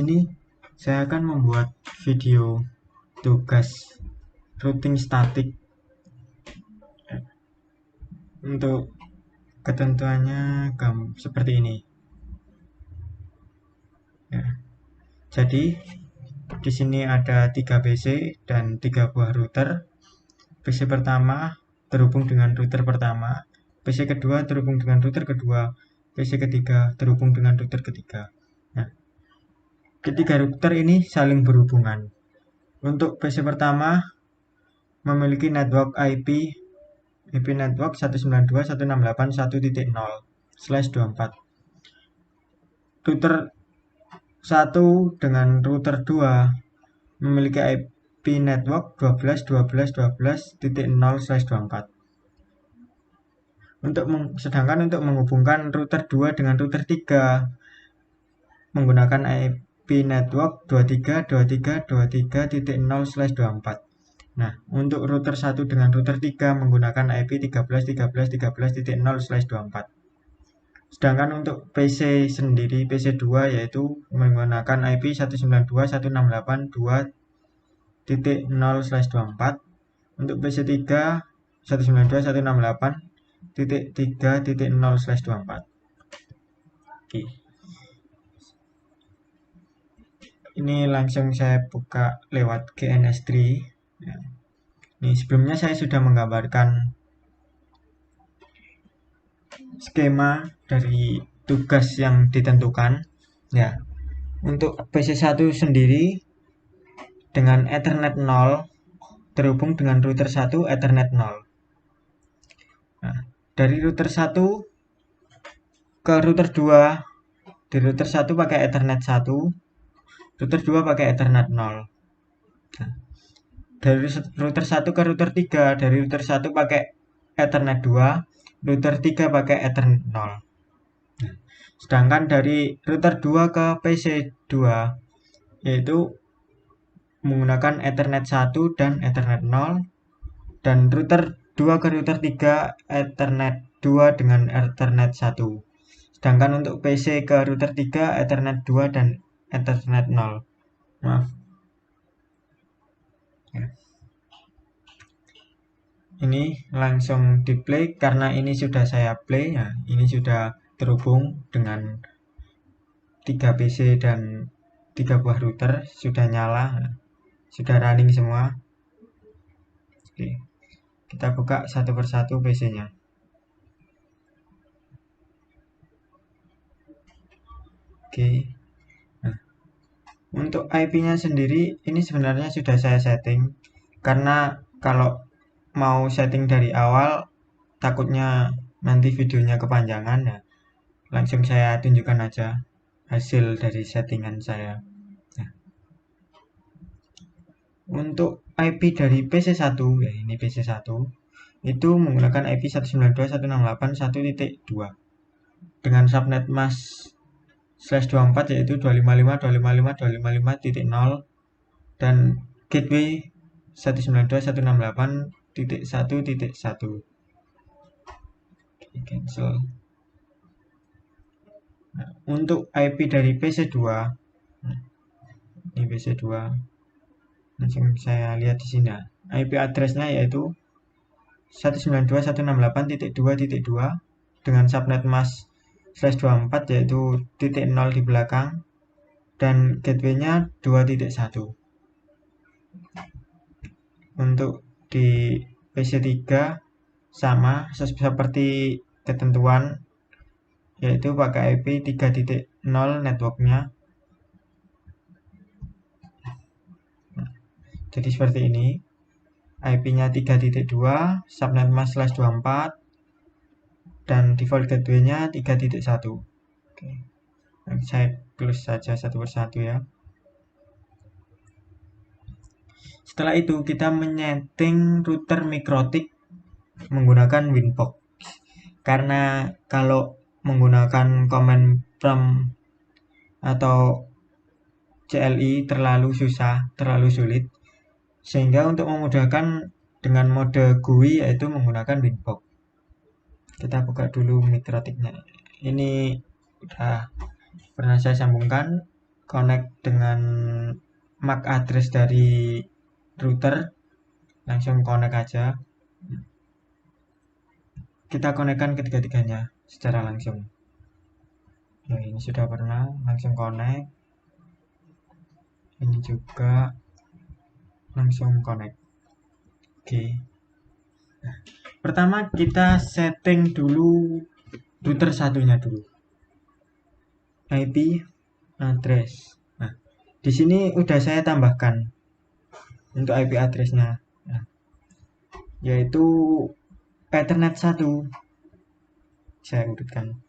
Ini saya akan membuat video tugas routing statik. Untuk ketentuannya seperti ini. Ya. Jadi di sini ada 3 PC dan 3 buah router. PC pertama terhubung dengan router pertama, PC kedua terhubung dengan router kedua, PC ketiga terhubung dengan router ketiga. Nah, ketiga router ini saling berhubungan. Untuk PC pertama memiliki network IP network 192.168.1.0/24. Router 1 dengan router 2 memiliki IP network 12.12.12.0/24. Sedangkan untuk menghubungkan router 2 dengan router 3 menggunakan IP network 23.23.23.0/24. Nah, untuk router 1 dengan router 3 menggunakan IP 13.13.13.0/24. Sedangkan untuk PC sendiri, PC 2 yaitu menggunakan IP 192.168.2.0/24. Untuk PC 3 192.168.3.0/24. Oke. Ini langsung saya buka lewat GNS3. Ya. Ini sebelumnya saya sudah menggambarkan skema dari tugas yang ditentukan. Ya. Untuk PC1 sendiri dengan Ethernet 0 terhubung dengan router 1 Ethernet 0. Nah, dari router 1 ke router 2, di router 1 pakai Ethernet 1, router 2 pakai Ethernet 0. Nah, dari router 1 ke router 3, dari router 1 pakai Ethernet 2, router 3 pakai Ethernet 0. Nah, sedangkan dari router 2 ke PC 2 yaitu menggunakan Ethernet 1 dan Ethernet 0, dan router 2 ke router 3 Ethernet 2 dengan Ethernet 1. Sedangkan untuk PC ke router 3 Ethernet 2 dan Ethernet 0. Maaf. Ya. Ini langsung di play karena ini sudah saya play ya. Ini sudah terhubung dengan 3 PC dan 3 buah router, sudah nyala, sudah running semua. Oke. Kita buka satu persatu PC-nya. Oke. Nah, untuk IP-nya sendiri ini sebenarnya sudah saya setting karena kalau mau setting dari awal takutnya nanti videonya kepanjangan ya. Langsung saya tunjukkan aja hasil dari settingan saya. Nah, untuk IP dari PC1 ya, ini PC1 itu menggunakan IP 192.168.1.2 dengan subnet mask /24 yaitu 255.255.255.0 dan gateway 192.168.1.1. Cancel. Nah, untuk IP dari PC2, ini PC2, langsung saya lihat di sini. IP address-nya yaitu 192.168.2.2 dengan subnet mask /24 yaitu titik 0 di belakang dan gateway-nya 2.1. Untuk di PC3 sama seperti ketentuan yaitu pakai IP 3.0 networknya. Jadi seperti ini, IP-nya 3.2, subnet mask /24 dan default gateway-nya 3.1. Oke. Saya close saja satu persatu ya. Setelah itu kita menyeting router mikrotik menggunakan Winbox. Karena kalau menggunakan command prompt atau CLI terlalu susah, terlalu sulit. Sehingga untuk memudahkan dengan mode GUI yaitu menggunakan Winbox. Kita buka dulu mikrotiknya. Ini udah pernah saya sambungkan connect dengan MAC address dari router, langsung connect aja. Kita konekkan ketiga-tiganya secara langsung. Ya, ini sudah pernah langsung connect. Ini juga langsung connect. Oke. Nah, pertama kita setting dulu router satunya dulu. IP address. Nah, di sini udah saya tambahkan untuk IP address-nya. Nah, yaitu Ethernet 1. Saya urutkan.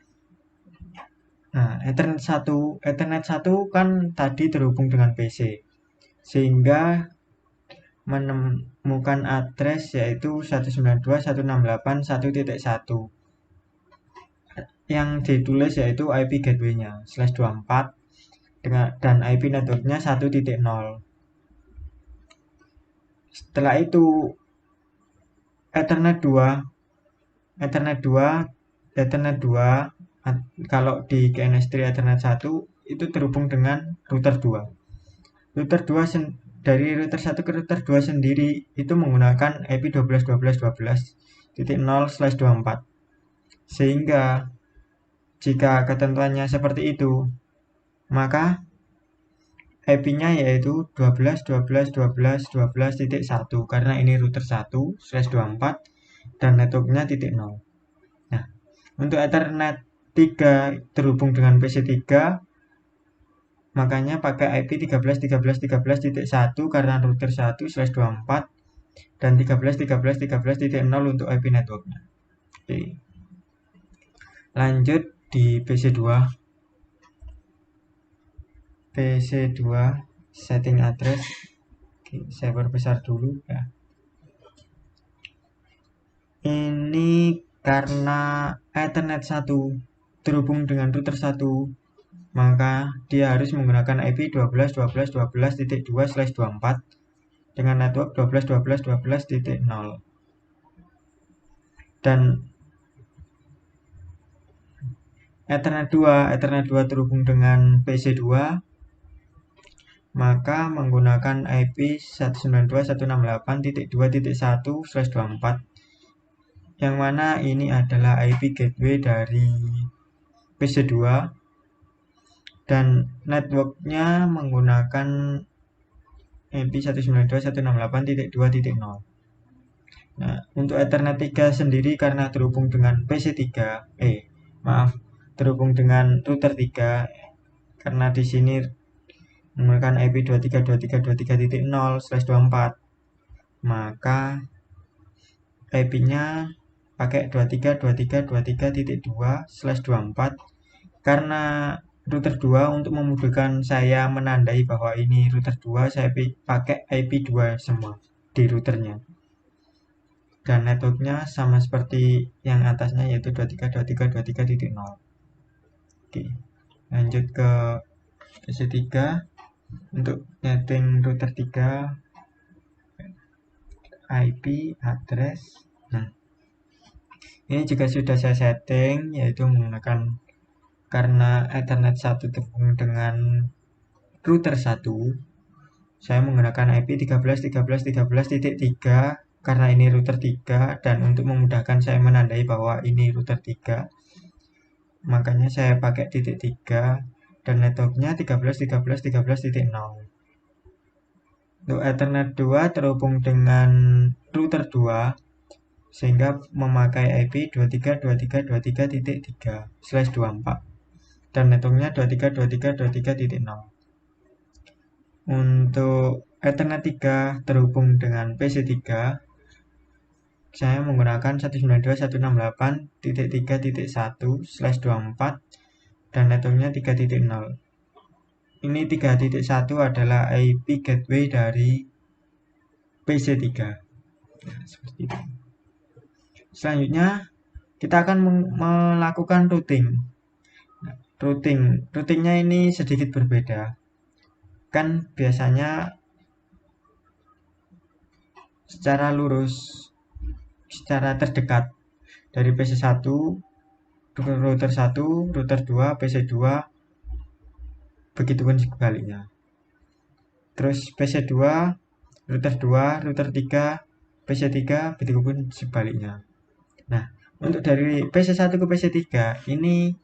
Nah, Ethernet 1 kan tadi terhubung dengan PC. Sehingga menemukan address yaitu 192.168.1.1. Yang ditulis yaitu IP gateway-nya /24 dan IP network-nya 1.0. Setelah itu Ethernet 2 kalau di KNS3 Ethernet 1 itu terhubung dengan router 2. Router 2 dari router 1 ke router 2 sendiri itu menggunakan IP 12.12.12.0/24. Sehingga jika ketentuannya seperti itu, maka IP-nya yaitu 12.12.12.12.1 karena ini router 1/24 dan networknya 0. Nah, untuk Ethernet 3 terhubung dengan PC3, makanya pakai IP 13.13.13.1 karena router 1/24 dan 13.13.13.0 untuk IP networknya. Oke. Lanjut di PC2 setting address. Oke, saya perbesar dulu ya. Ini karena Ethernet 1 terhubung dengan router 1, maka dia harus menggunakan IP 12.12.12.2/24 dengan network 12.12.12.0. Dan Ethernet 2 terhubung dengan PC2, maka menggunakan IP 192.168.2.1/24, yang mana ini adalah IP gateway dari PC2 dan networknya menggunakan IP 192.168.2.0. Nah, untuk Ethernet 3 sendiri karena terhubung dengan PC3, terhubung dengan router 3, karena di sini menggunakan IP 23.23.23.0/24, maka IP-nya pakai 23.23.23.2/24 karena router 2 untuk memudahkan saya menandai bahwa ini router 2, saya pakai IP 2 semua di routernya. Dan networknya sama seperti yang atasnya yaitu 23.23.23.0. Oke, lanjut ke PC3 untuk setting router 3 IP address. Nah, ini juga sudah saya setting yaitu menggunakan karena Ethernet 1 terhubung dengan router 1, saya menggunakan IP 13.13.13.3 karena ini router 3 dan untuk memudahkan saya menandai bahwa ini router 3, makanya saya pakai titik 3 dan networknya 13.13.13.0. Untuk Ethernet 2 terhubung dengan router 2 sehingga memakai IP 23.23.23.3/24 dan networknya 23.23.23.0. Untuk Ethernet 3 terhubung dengan PC3, saya menggunakan 192.168.3.1/24 dan networknya 3.0. Ini 3.1 adalah IP gateway dari PC3. Nah, seperti itu. Selanjutnya kita akan melakukan routing. Routingnya ini sedikit berbeda. Kan biasanya secara lurus, secara terdekat dari PC1, router 1, router 2, PC2 begitupun sebaliknya. Terus PC2, router 2, router 3, PC3, begitupun sebaliknya. Nah, untuk dari PC1 ke PC3 ini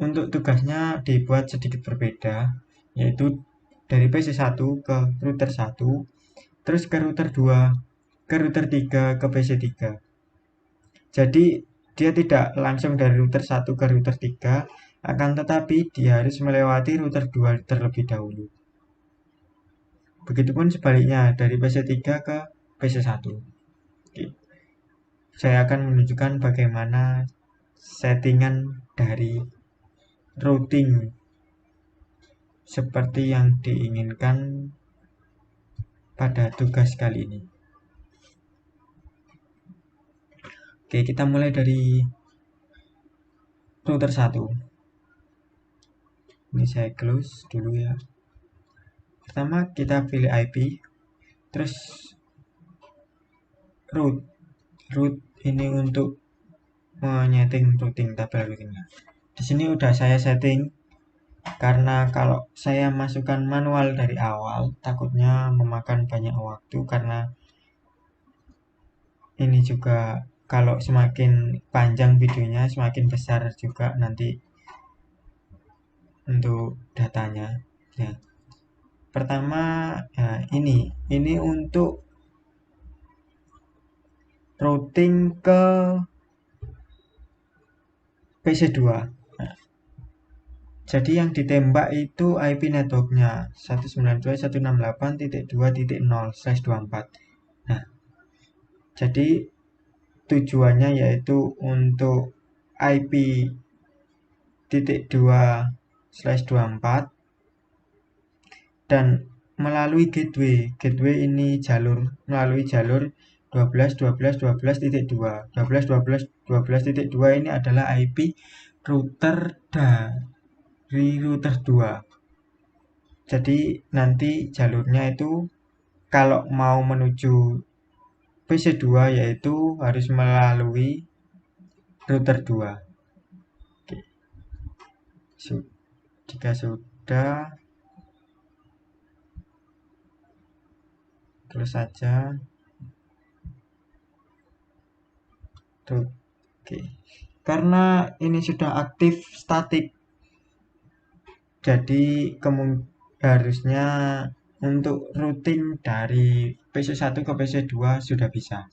untuk tugasnya dibuat sedikit berbeda, yaitu dari PC1 ke router 1, terus ke router 2, ke router 3, ke PC3. Jadi dia tidak langsung dari router 1 ke router 3, akan tetapi dia harus melewati router 2 terlebih dahulu. Begitupun sebaliknya dari PC3 ke PC1. Oke. Saya akan menunjukkan bagaimana settingan dari routing seperti yang diinginkan pada tugas kali ini. Oke, kita mulai dari router 1. Ini saya close dulu ya. Pertama kita pilih IP, terus root ini untuk menyeting routing, tabel routingnya. Di sini udah saya setting karena kalau saya masukkan manual dari awal takutnya memakan banyak waktu, karena ini juga kalau semakin panjang videonya semakin besar juga nanti untuk datanya ya. Pertama ya, ini untuk routing ke PC2. Nah, jadi yang ditembak itu IP networknya 192.168.2.0/24. Nah, jadi tujuannya yaitu untuk IP titik 2/24 dan melalui gateway ini melalui jalur 12.12.12.2 ini adalah IP router dari router 2. Jadi nanti jalurnya itu kalau mau menuju PC2 yaitu harus melalui router 2. Oke. Jika sudah, terus saja. Oke. Karena ini sudah aktif statik, jadi harusnya untuk routing dari PC1 ke PC2 sudah bisa.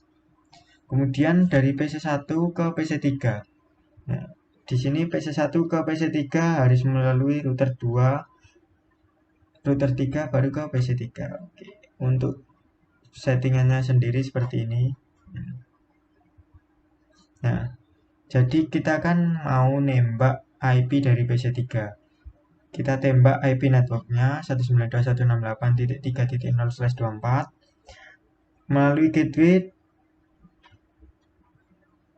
Kemudian dari PC1 ke PC3. Nah, di sini PC1 ke PC3 harus melalui router 2, router 3 baru ke PC3. Oke. Untuk settingannya sendiri seperti ini. Nah, jadi kita kan mau nembak IP dari PC3. Kita tembak IP networknya 192.168.3.0/24 melalui gateway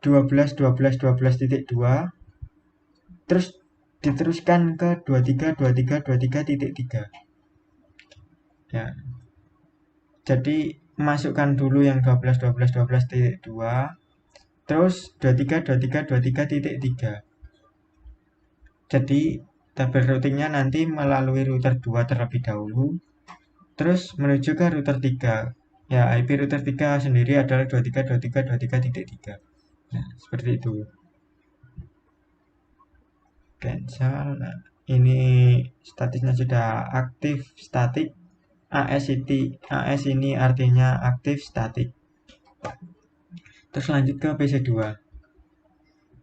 12.12.12.2, terus diteruskan ke 23.23.23.3. Ya. Jadi masukkan dulu yang 12.12.12.2, terus 23.23.23.3. Jadi tabel routingnya nanti melalui router 2 terlebih dahulu, terus menuju ke router 3. Ya, IP router 3 sendiri adalah 23.23.23.3. Nah, seperti itu. Cancel. Nah, ini statusnya sudah aktif statik. AS ini artinya aktif statik. Terus lanjut ke PC2.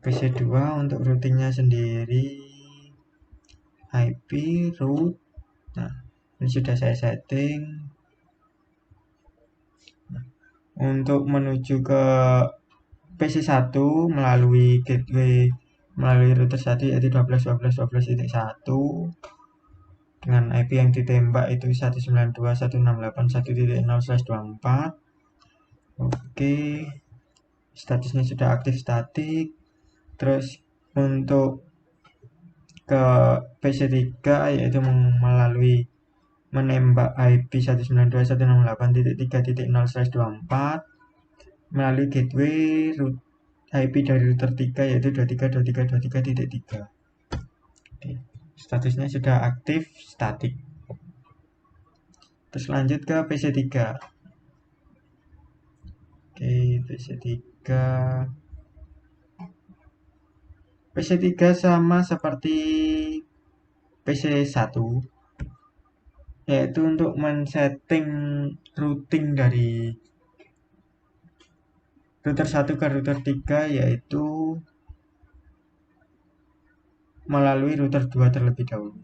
PC2 untuk routingnya sendiri IP root. Nah, ini sudah saya setting. Untuk menuju ke PC1 melalui gateway melalui router 1 yaitu 12.12.12.1 dengan IP yang ditembak itu 192.168.1.0/24. Oke, statusnya sudah aktif statik. Terus untuk ke PC3 yaitu melalui menembak IP 192.168.3.0/24 melalui gateway IP dari router 3 yaitu 23.23.23.3. Oke, statusnya sudah aktif statik. Terus lanjut ke PC3. Oke, PC3. PC3 sama seperti PC1, yaitu untuk men-setting routing dari router 1 ke router 3, yaitu melalui router 2 terlebih dahulu.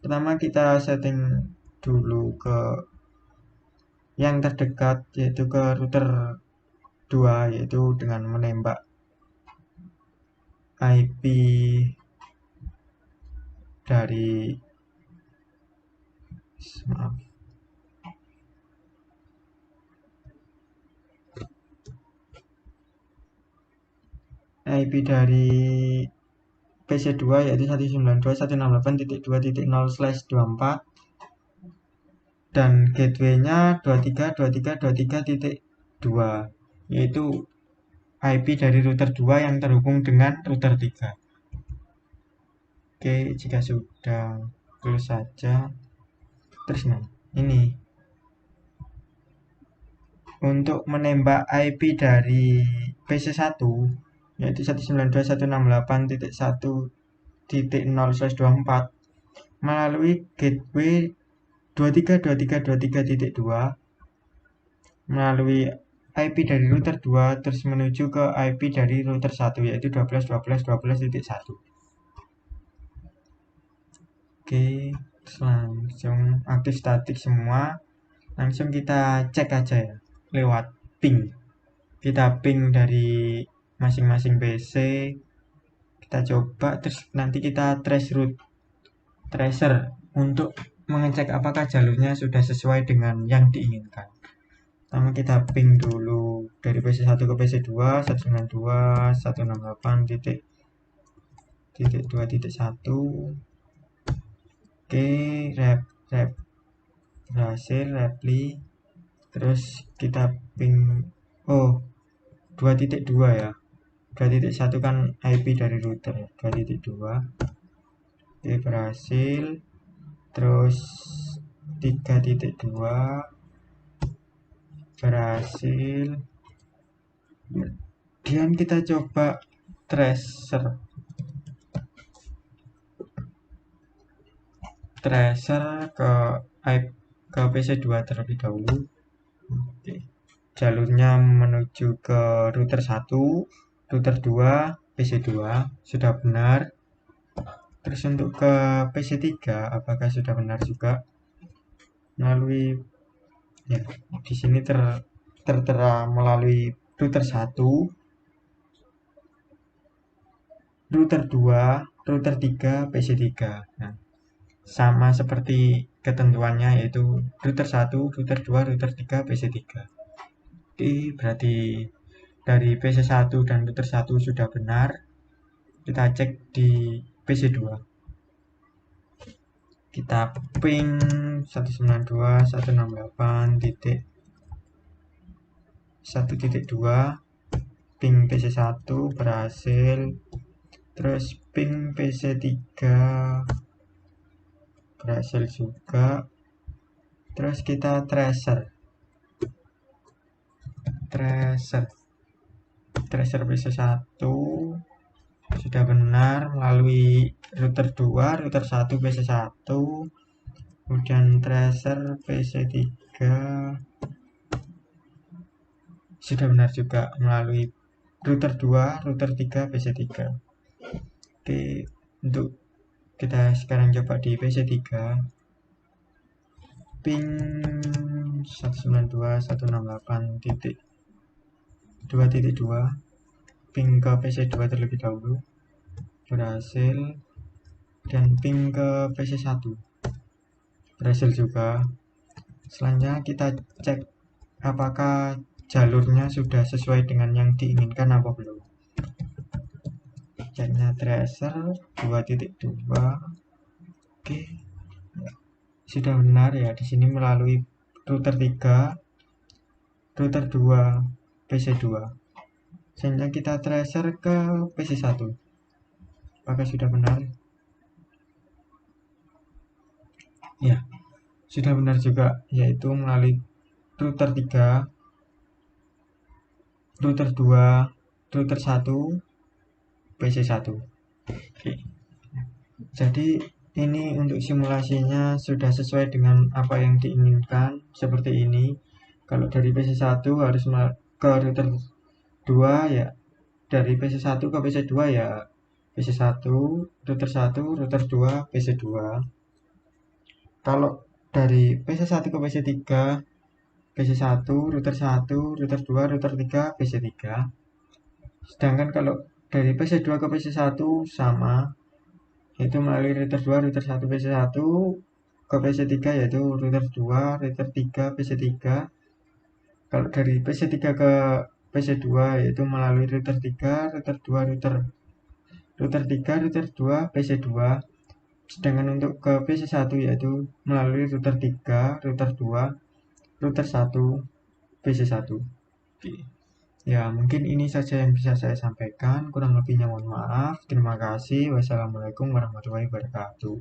Pertama kita setting dulu ke yang terdekat, yaitu ke router 2, yaitu dengan menembak IP dari IP dari PC2 yaitu 192.168.2.0/24 dan gateway-nya 23.23.23.2, yaitu IP dari router 2 yang terhubung dengan router 3. Oke, jika sudah close saja. Terus nah, ini untuk menembak IP dari PC1 yaitu 192.168.1.0/24 melalui gateway 23.23.23.2 melalui IP dari router 2 terus menuju ke IP dari router 1 yaitu 12.12.12.1. Oke, langsung aktif statik semua. Langsung kita cek aja ya lewat ping. Kita ping dari masing-masing PC, kita coba, terus nanti kita tracer untuk mengecek apakah jalurnya sudah sesuai dengan yang diinginkan. Pertama kita ping dulu dari PC1 ke PC2 192.168.2.1. Oke, rep berhasil reply. Terus kita ping 2.2 ya. 2.1 kan IP dari router ya. 2.2. Oke, berhasil. Terus 3.2 berhasil. Kemudian kita coba tracer ke PC2 terlebih dahulu. Oke. Jalurnya menuju ke router 1, router 2, PC2 sudah benar. Terus untuk ke PC3 apakah sudah benar juga? Melalui ya, di sini tertera melalui router 1, router 2, router 3, PC3. Nah, sama seperti ketentuannya yaitu router 1, router 2, router 3, PC3. Oke, berarti dari PC1 dan router 1 sudah benar. Kita cek di PC2. Kita ping 192.168.1.2 ping PC1 berhasil. Terus ping PC3 berhasil juga. Terus kita tracer PC1 sudah benar melalui router 2, router 1 PC1, kemudian tracer PC3 sudah benar juga melalui router 2, router 3 PC3. Oke, untuk kita sekarang coba di PC3 ping 192.168.2.2 ping ke PC2 terlebih dahulu berhasil, dan ping ke PC1 berhasil juga. Selanjutnya kita cek apakah jalurnya sudah sesuai dengan yang diinginkan apa belum. Ceknya tracer 2.2. Oke, sudah benar ya, di sini melalui router 3, router 2, PC2. Selanjutnya kita tracer ke PC1. Apakah sudah benar? Ya, sudah benar juga, yaitu melalui router 3, router 2, router 1, PC1. Oke. Jadi ini untuk simulasinya sudah sesuai dengan apa yang diinginkan, seperti ini. Kalau dari PC1 harus ke router 2 ya, dari PC1 ke PC2 ya PC1, router 2, PC2. Kalau dari PC1 ke PC3, PC1, router 1, router 2, router 3, PC3. Sedangkan kalau dari PC2 ke PC1 sama, yaitu melalui router 2, router 1, PC1 ke PC3 yaitu router 2, router 3, PC3. Kalau dari PC3 ke PC2 yaitu melalui router 3, router 2, router 3, router 2, PC2. Sedangkan untuk ke PC1 yaitu melalui router 3, router 2, router 1, PC1. Oke. Ya, mungkin ini saja yang bisa saya sampaikan. Kurang lebihnya mohon maaf. Terima kasih. Wassalamualaikum warahmatullahi wabarakatuh.